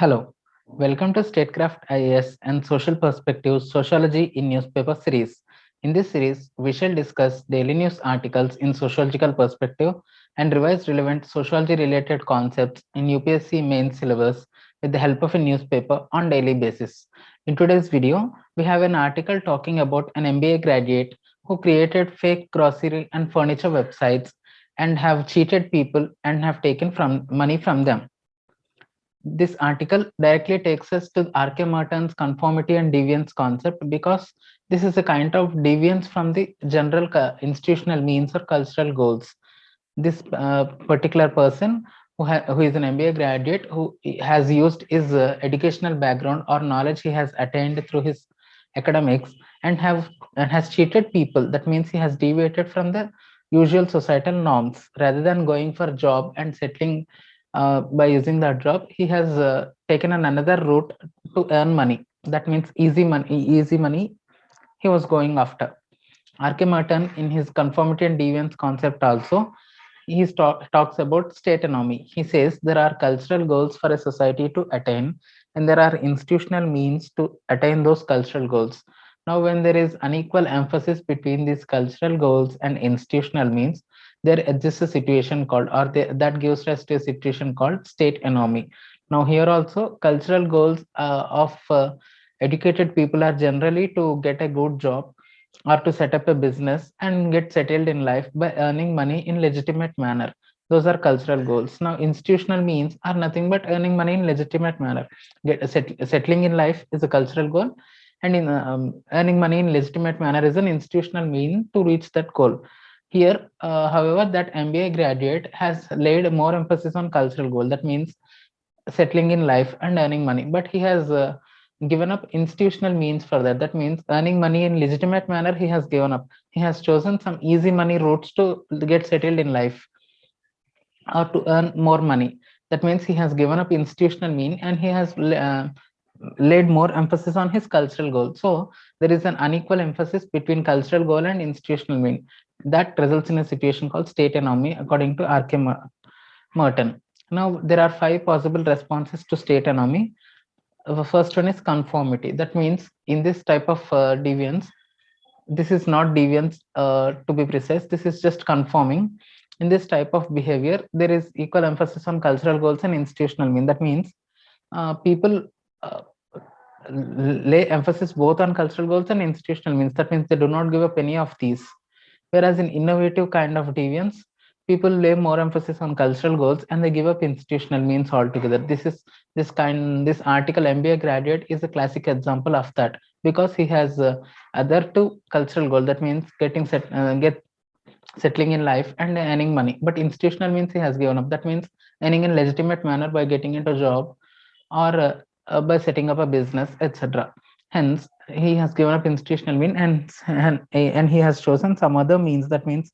Hello, welcome to Statecraft IAS and Social Perspectives Sociology in Newspaper series. In this series, we shall discuss daily news articles in sociological perspective and revise relevant sociology related concepts in UPSC main syllabus with the help of a newspaper on daily basis. In today's video, we have an article talking about an MBA graduate who created fake grocery and furniture websites and have cheated people and have taken money from them. This article directly takes us to R.K. Merton's conformity and deviance concept because this is a kind of deviance from the general institutional means or cultural goals. This particular person who is an MBA graduate who has used his educational background or knowledge he has attained through his academics and has cheated people. That means he has deviated from the usual societal norms rather than going for a job and settling by using that job. He has taken another route to earn money. That means easy money he was going after. R.K. Merton, in his conformity and deviance concept, also talks about state anomy. He says there are cultural goals for a society to attain, and there are institutional means to attain those cultural goals. Now, when there is unequal emphasis between these cultural goals and institutional means, there exists a situation called, that gives rise to a situation called state anomy. Now, here also, cultural goals of educated people are generally to get a good job or to set up a business and get settled in life by earning money in legitimate manner. Those are cultural goals. Now institutional means are nothing but earning money in legitimate manner. Settling in life is a cultural goal, and in earning money in legitimate manner is an institutional mean to reach that goal. Here however, that MBA graduate has laid more emphasis on cultural goal. That means settling in life and earning money, but he has given up institutional means for that. That means earning money in legitimate manner he has given up. He has chosen some easy money routes to get settled in life or to earn more money. That means he has given up institutional mean and he has laid more emphasis on his cultural goal. So there is an unequal emphasis between cultural goal and institutional mean. That results in a situation called state anomy, according to R.K. Merton. Now, there are five possible responses to state anomy. The first one is conformity. That means in this type of deviance, this is not deviance to be precise, this is just conforming. In this type of behavior, there is equal emphasis on cultural goals and institutional mean. That means people uh, lay emphasis both on cultural goals and institutional means. That means they do not give up any of these. Whereas in innovative kind of deviance, people lay more emphasis on cultural goals and they give up institutional means altogether. This article MBA graduate is a classic example of that, because he has other two cultural goal. That means get settling in life and earning money, but institutional means he has given up. That means earning in legitimate manner by getting into a job or by setting up a business, etc. Hence he has given up institutional mean, and he has chosen some other means. That means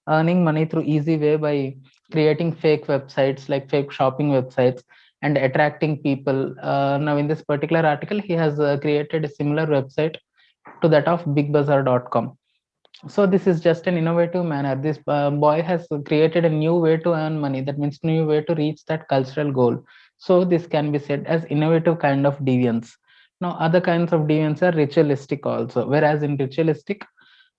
earning money through easy way by creating fake websites like fake shopping websites and attracting people. Now in this particular article he has created a similar website to that of bigbazaar.com. So this is just an innovative manner. This boy has created a new way to earn money. That means new way to reach that cultural goal. So this can be said as innovative kind of deviance. Now other kinds of deviance are ritualistic also. Whereas in ritualistic,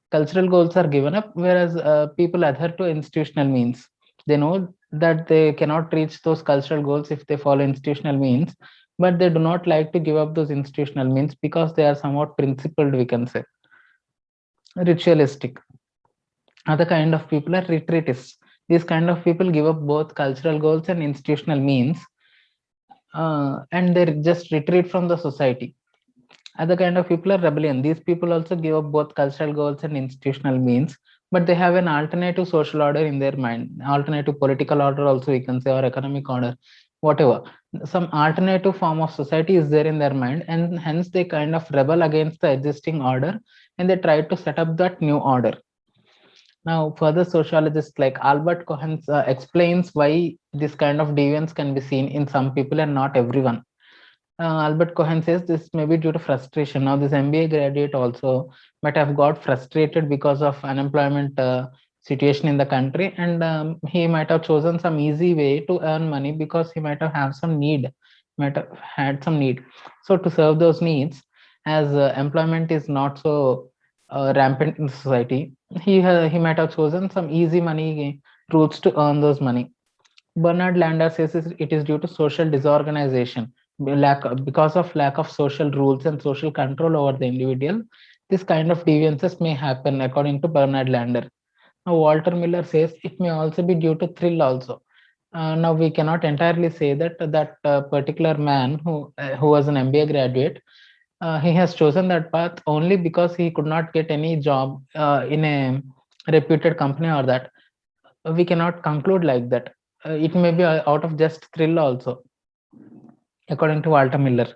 cultural goals are given up, whereas people adhere to institutional means. They know that they cannot reach those cultural goals if they follow institutional means, but they do not like to give up those institutional means because they are somewhat principled, we can say. Ritualistic. Other kind of people are retreatists. These kind of people give up both cultural goals and institutional means, and they just retreat from the society. Other kind of people are rebellion. These people also give up both cultural goals and institutional means, but they have an alternative social order in their mind, alternative political order also, we can say, or economic order, whatever. Some alternative form of society is there in their mind, and hence they kind of rebel against the existing order and they try to set up that new order. Now, further sociologists like Albert Cohen explains why this kind of deviance can be seen in some people and not everyone. Albert Cohen says this may be due to frustration. Now, this MBA graduate also might have got frustrated because of unemployment situation in the country, and he might have chosen some easy way to earn money because he might have some need might have had some need. So to serve those needs, as employment is not so rampant in society, he might have chosen some easy money routes to earn those money. Bernard Lander says it is due to social disorganization, because of lack of social rules and social control over the individual. This kind of deviances may happen, according to Bernard Lander. Now, Walter Miller says it may also be due to thrill also. Now, we cannot entirely say that particular man who was an MBA graduate, he has chosen that path only because he could not get any job in a reputed company, or that we cannot conclude like that. It may be out of just thrill also, according to Walter Miller.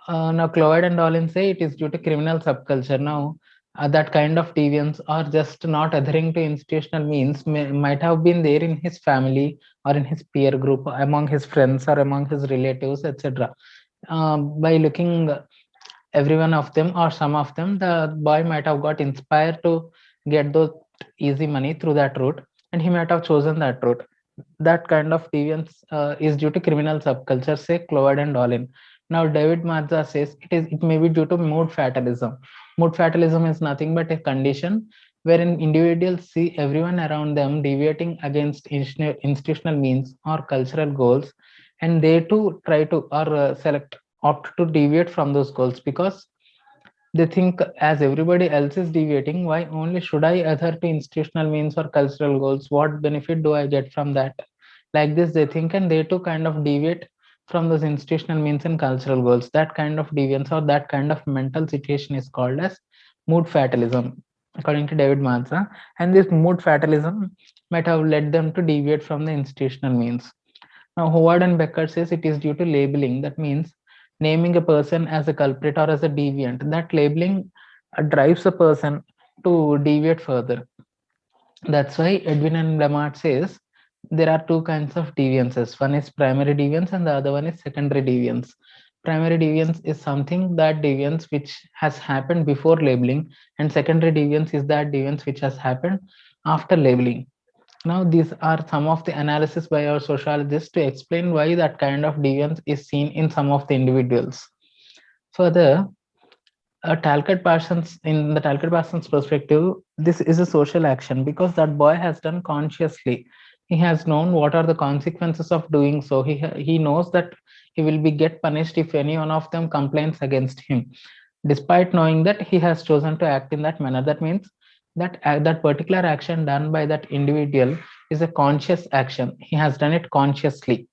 Now, Cloyd and Dolan say it is due to criminal subculture. Now, that kind of deviance or just not adhering to institutional means might have been there in his family or in his peer group, among his friends or among his relatives, etc. By looking every one of them or some of them, the boy might have got inspired to get those easy money through that route, and he might have chosen that route. That kind of deviance is due to criminal subculture, say Cloyd and Dolan. Now, David Mazza says it may be due to mood fatalism. Mood fatalism is nothing but a condition wherein individuals see everyone around them deviating against institutional means or cultural goals, and they too try to or opt to deviate from those goals, because they think, as everybody else is deviating, why only should I adhere to institutional means or cultural goals? What benefit do I get from that? Like this, they think, and they too kind of deviate from those institutional means and cultural goals. That kind of deviance or that kind of mental situation is called as mood fatalism, according to David Mazza. And this mood fatalism might have led them to deviate from the institutional means. Now, Howard and Becker says it is due to labeling. That means naming a person as a culprit or as a deviant. That labeling drives a person to deviate further. That's why Edwin and Lamart says there are two kinds of deviances. One is primary deviance and the other one is secondary deviance. Primary deviance is something, that deviance which has happened before labeling, and secondary deviance is that deviance which has happened after labeling. Now, these are some of the analysis by our sociologists to explain why that kind of deviance is seen in some of the individuals. Further, Talcott Parsons, in the Talcott Parsons perspective, this is a social action because that boy has done consciously. He has known what are the consequences of doing so. He knows that he will be get punished if any one of them complains against him. Despite knowing that, he has chosen to act in that manner. That means that that particular action done by that individual is a conscious action. He has done it consciously.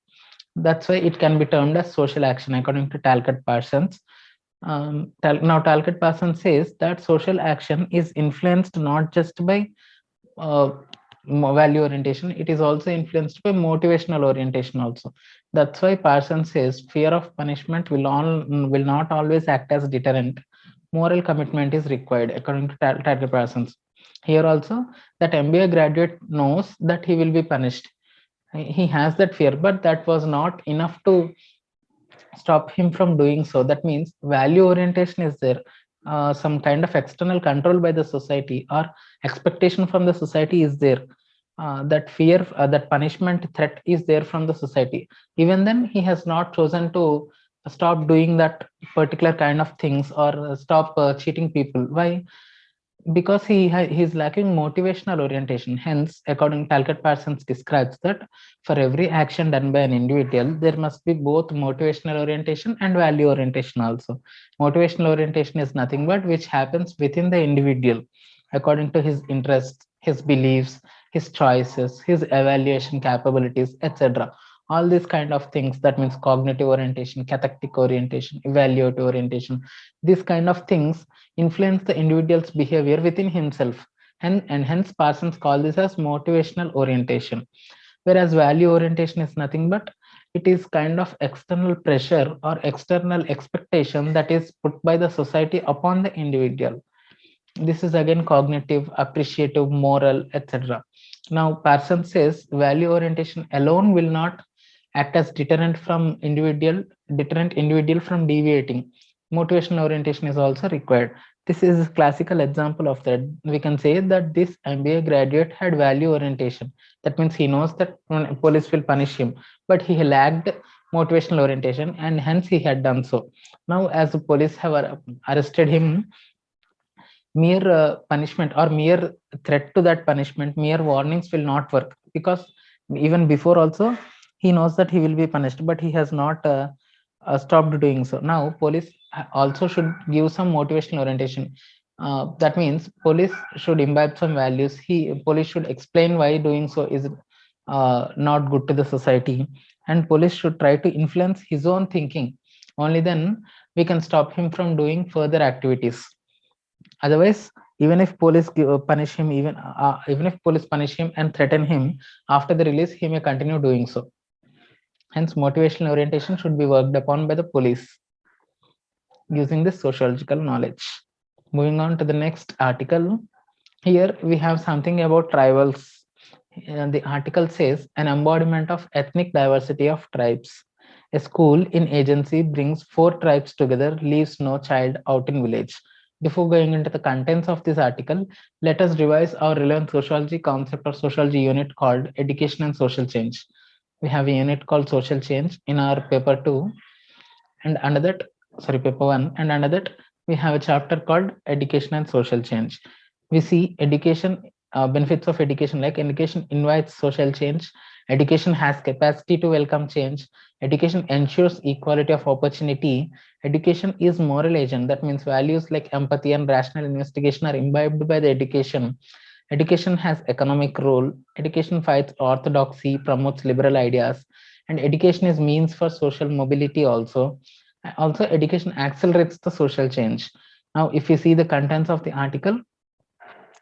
That's why it can be termed as social action, according to Talcott Parsons. Now, Talcott Parsons says that social action is influenced not just by uh, value orientation, it is also influenced by motivational orientation also. That's why Parsons says fear of punishment will not always act as deterrent. Moral commitment is required, according to Talcott Parsons. Here also, that MBA graduate knows that he will be punished. He has that fear, but that was not enough to stop him from doing so. That means value orientation is there. Some kind of external control by the society or expectation from the society is there. That fear, that punishment threat is there from the society. Even then, he has not chosen to stop doing that particular kind of things or stop cheating people. Why? Because he's lacking motivational orientation. Hence, according Talcott Parsons describes that for every action done by an individual, there must be both motivational orientation and value orientation also. Motivational orientation is nothing but which happens within the individual according to his interests, his beliefs, his choices, his evaluation capabilities, etc. All these kind of things, that means cognitive orientation, cathartic orientation, evaluative orientation, these kind of things influence the individual's behavior within himself. And hence Parsons call this as motivational orientation. Whereas value orientation is nothing but it is kind of external pressure or external expectation that is put by the society upon the individual. This is again cognitive, appreciative, moral, etc. Now, Parsons says value orientation alone will not act as deterrent individual from deviating. Motivational orientation is also required. This is a classical example of that. We can say that this MBA graduate had value orientation. That means he knows that police will punish him, but he lacked motivational orientation, and hence he had done so. Now, as the police have arrested him, mere punishment or mere threat to that punishment, mere warnings will not work, because even before also he knows that he will be punished, but he has not stopped doing so. Now, police also should give some motivational orientation. That means police should imbibe some values. Police should explain why doing so is not good to the society, and police should try to influence his own thinking. Only then we can stop him from doing further activities. Otherwise, even if police punish him, even if police punish him and threaten him, after the release he may continue doing so. Hence, motivational orientation should be worked upon by the police using this sociological knowledge. Moving on to the next article, here we have something about tribals. The article says an embodiment of ethnic diversity of tribes. A school in agency brings four tribes together, leaves no child out in village. Before going into the contents of this article, let us revise our relevant sociology concept or sociology unit called Education and Social Change. We have a unit called Social Change in our paper 2, and under that, sorry, paper 1, and under that we have a chapter called Education and Social Change. We see education, benefits of education, like education invites social change, education has capacity to welcome change, education ensures equality of opportunity, education is moral agent. That means values like empathy and rational investigation are imbibed by the education. Education has economic role. Education fights orthodoxy, promotes liberal ideas, and education is means for social mobility also. Also, education accelerates the social change. Now, if you see the contents of the article,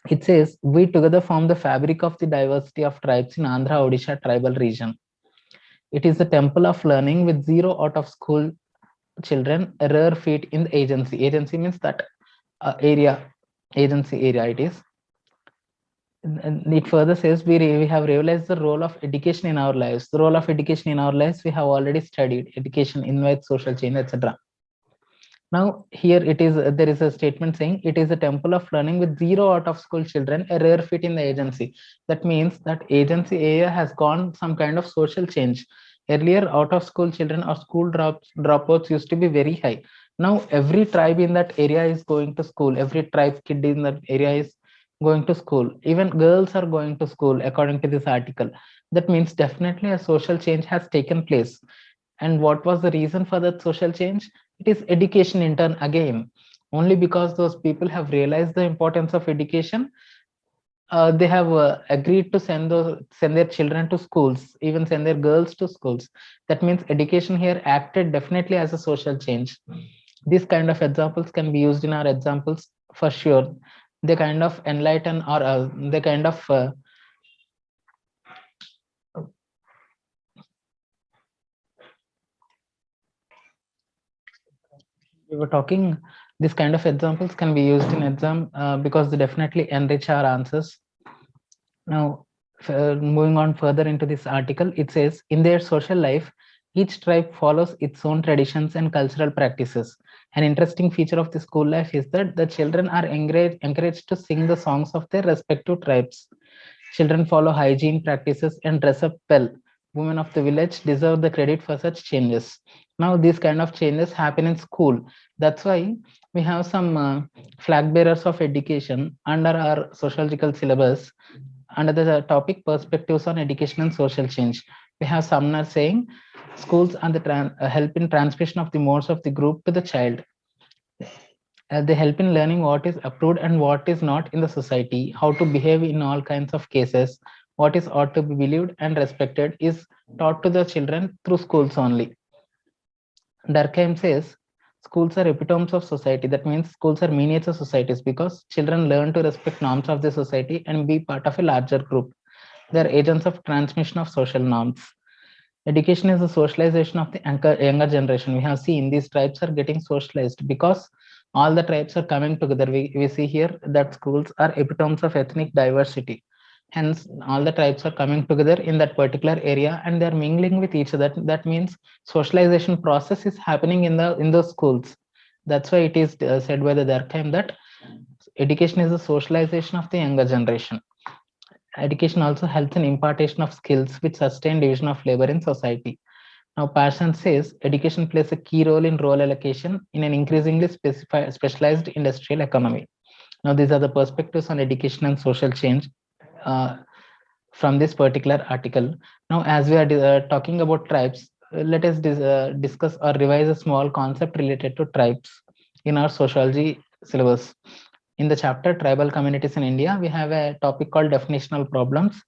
it says we together form the fabric of the diversity of tribes in Andhra Odisha tribal region. It is a temple of learning with zero out of school children, a rare feat in the agency. Agency means that area, agency area it is. And it further says we have realized the role of education in our lives. The role of education in our lives we have already studied. Education invites social change, etc. Now here it is, there is a statement saying it is a temple of learning with zero out of school children, a rare feat in the agency. That means that agency area has gone some kind of social change. Earlier, out of school children or school dropouts used to be very high. Now every tribe in that area is going to school. Every tribe kid in that area is going to school. Even girls are going to school according to this article. That means definitely a social change has taken place. And what was the reason for that social change? It is education in turn again. Only because those people have realized the importance of education, they have agreed to send their children to schools, even send their girls to schools. That means education here acted definitely as a social change. These kind of examples can be used in our examples for sure. They kind of enlighten, or they kind of we were talking, this kind of examples can be used in exam because they definitely enrich our answers. Now, moving on further into this article, it says in their social life, each tribe follows its own traditions and cultural practices. An interesting feature of the school life is that the children are encouraged to sing the songs of their respective tribes. Children follow hygiene practices and dress up well. Women of the village deserve the credit for such changes. Now, these kind of changes happen in school. That's why we have some flag bearers of education under our sociological syllabus under the topic perspectives on education and social change. We have Sumner saying schools and the help in transmission of the modes of the group to the child. They help in learning what is approved and what is not in the society, how to behave in all kinds of cases, what is ought to be believed and respected is taught to the children through schools only. Durkheim says schools are epitomes of society. That means schools are miniature societies because children learn to respect norms of the society and be part of a larger group. They are agents of transmission of social norms. Education is the socialization of the younger generation. We have seen these tribes are getting socialized because all the tribes are coming together. We see here that schools are epitomes of ethnic diversity. Hence, all the tribes are coming together in that particular area and they're mingling with each other. That means socialization process is happening in those schools. That's why it is said by the Durkheim that education is the socialization of the younger generation. Education also helps in impartation of skills which sustain division of labor in society. Now, Parsons says education plays a key role in role allocation in an increasingly specialized industrial economy. Now, these are the perspectives on education and social change uh, from this particular article. Now, as we are talking about tribes, let us discuss or revise a small concept related to tribes in our sociology syllabus. In the chapter Tribal Communities in India, we have a topic called definitional problems.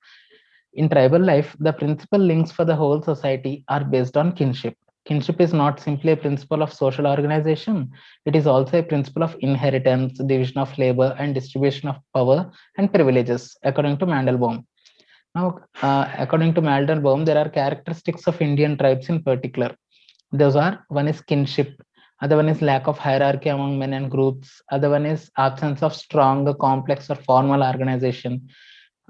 In tribal life, the principal links for the whole society are based on kinship. Kinship is not simply a principle of social organization, it is also a principle of inheritance, division of labor, and distribution of power and privileges, according to Mandelbaum. Now, according to Mandelbaum, there are characteristics of Indian tribes in particular. Those are: one is kinship, other one is lack of hierarchy among men and groups, other one is absence of strong, complex, or formal organization,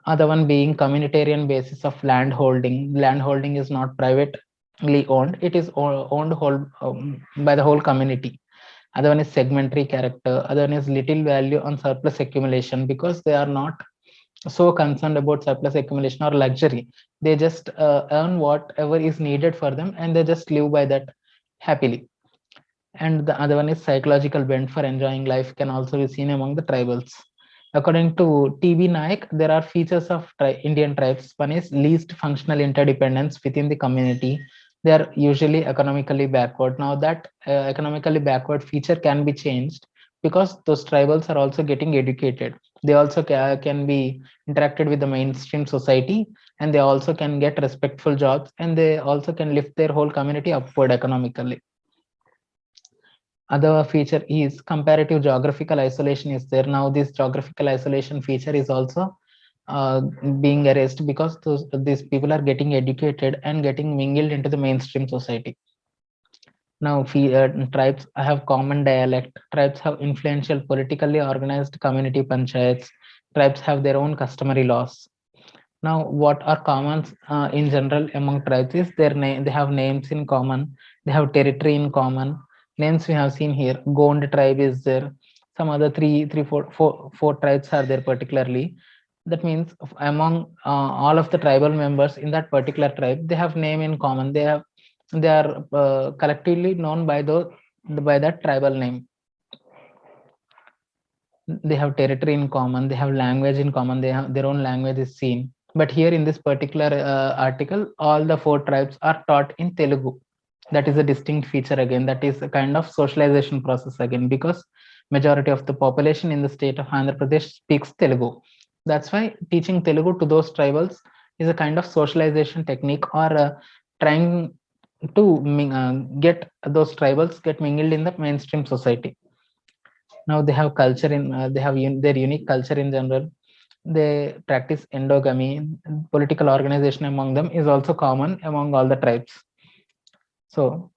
other one being communitarian basis of land holding. Land holding is not privately owned, it is owned whole, by the whole community. Other one is segmentary character, other one is little value on surplus accumulation, because they are not so concerned about surplus accumulation or luxury. They just earn whatever is needed for them and they just live by that happily. And the other one is psychological bent for enjoying life, can also be seen among the tribals. According to TB Naik, there are features of Indian tribes. One is least functional interdependence within the community. They are usually economically backward. Now, that economically backward feature can be changed because those tribals are also getting educated. They also can be interacted with the mainstream society, and they also can get respectful jobs, and they also can lift their whole community upward economically. Other feature is comparative geographical isolation is there. Now, this geographical isolation feature is also being erased because these people are getting educated and getting mingled into the mainstream society. Now, tribes have common dialect. Tribes have influential politically organized community panchayats. Tribes have their own customary laws. Now, what are common in general among tribes is their name. They have names in common. They have territory in common. Names we have seen here. Gond tribe is there. Some other four tribes are there particularly. That means among all of the tribal members in that particular tribe, they have name in common. They are collectively known by that tribal name. They have territory in common. They have language in common. They have their own language is seen. But here in this particular article, all the four tribes are taught in Telugu. That is a distinct feature again. That is a kind of socialization process again, because majority of the population in the state of Andhra Pradesh speaks Telugu. That's why teaching Telugu to those tribals is a kind of socialization technique, or trying to get those tribals get mingled in the mainstream society. Now they have culture in they have their unique culture in general. They practice endogamy. Political organization among them is also common among all the tribes. So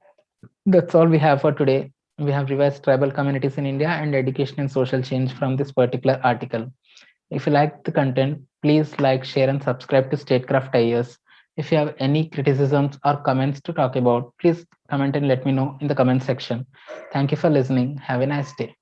that's all we have for today. We have revised tribal communities in India and education and social change from this particular article. If you like the content, please like, share, and subscribe to Statecraft IAS. If you have any criticisms or comments to talk about, please comment and let me know in the comment section. Thank you for listening. Have a nice day.